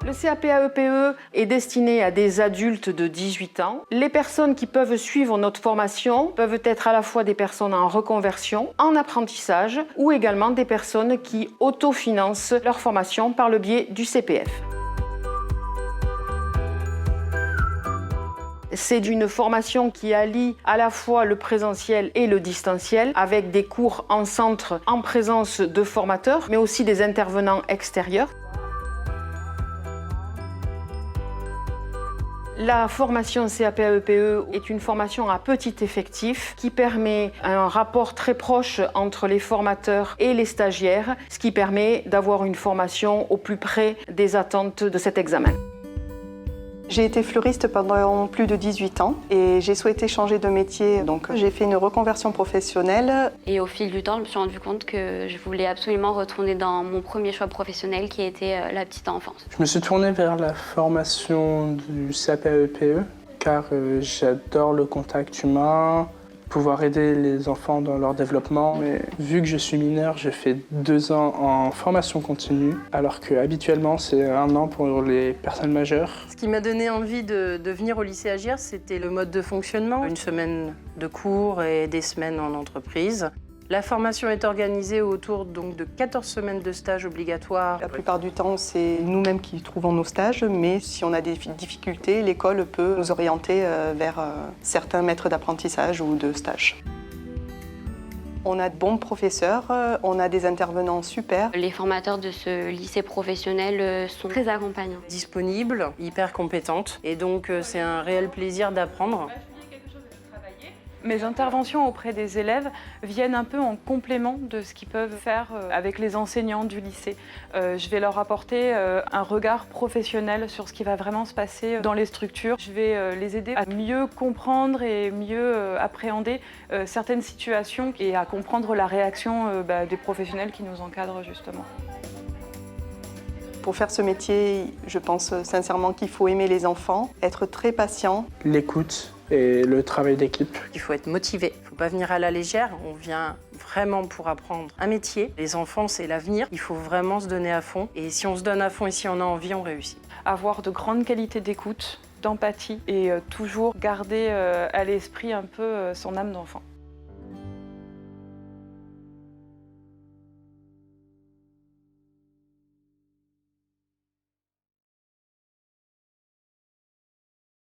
Le CAP-AEPE est destiné à des adultes de 18 ans. Les personnes qui peuvent suivre notre formation peuvent être à la fois des personnes en reconversion, en apprentissage ou également des personnes qui autofinancent leur formation par le biais du CPF. C'est une formation qui allie à la fois le présentiel et le distanciel, avec des cours en centre en présence de formateurs, mais aussi des intervenants extérieurs. La formation CAP-AEPE est une formation à petit effectif qui permet un rapport très proche entre les formateurs et les stagiaires, ce qui permet d'avoir une formation au plus près des attentes de cet examen. J'ai été fleuriste pendant plus de 18 ans et j'ai souhaité changer de métier, donc j'ai fait une reconversion professionnelle. Et au fil du temps, je me suis rendu compte que je voulais absolument retourner dans mon premier choix professionnel qui était la petite enfance. Je me suis tourné vers la formation du CAP-AEPE car j'adore le contact humain, pouvoir aider les enfants dans leur développement. Mais vu que je suis mineur, j'ai fait 2 ans en formation continue, alors que habituellement c'est 1 an pour les personnes majeures. Ce qui m'a donné envie de venir au lycée Agir, c'était le mode de fonctionnement. Une semaine de cours et des semaines en entreprise. La formation est organisée autour donc, de 14 semaines de stage obligatoires. La plupart du temps, c'est nous-mêmes qui trouvons nos stages, mais si on a des difficultés, l'école peut nous orienter vers certains maîtres d'apprentissage ou de stage. On a de bons professeurs, on a des intervenants super. Les formateurs de ce lycée professionnel sont très accompagnants. Disponibles, hyper compétentes, et donc c'est un réel plaisir d'apprendre. Mes interventions auprès des élèves viennent un peu en complément de ce qu'ils peuvent faire avec les enseignants du lycée. Je vais leur apporter un regard professionnel sur ce qui va vraiment se passer dans les structures. Je vais les aider à mieux comprendre et mieux appréhender certaines situations et à comprendre la réaction des professionnels qui nous encadrent justement. Pour faire ce métier, je pense sincèrement qu'il faut aimer les enfants, être très patient. L'écoute et le travail d'équipe. Il faut être motivé, il ne faut pas venir à la légère, on vient vraiment pour apprendre un métier. Les enfants, c'est l'avenir, il faut vraiment se donner à fond. Et si on se donne à fond et si on a envie, on réussit. Avoir de grandes qualités d'écoute, d'empathie et toujours garder à l'esprit un peu son âme d'enfant.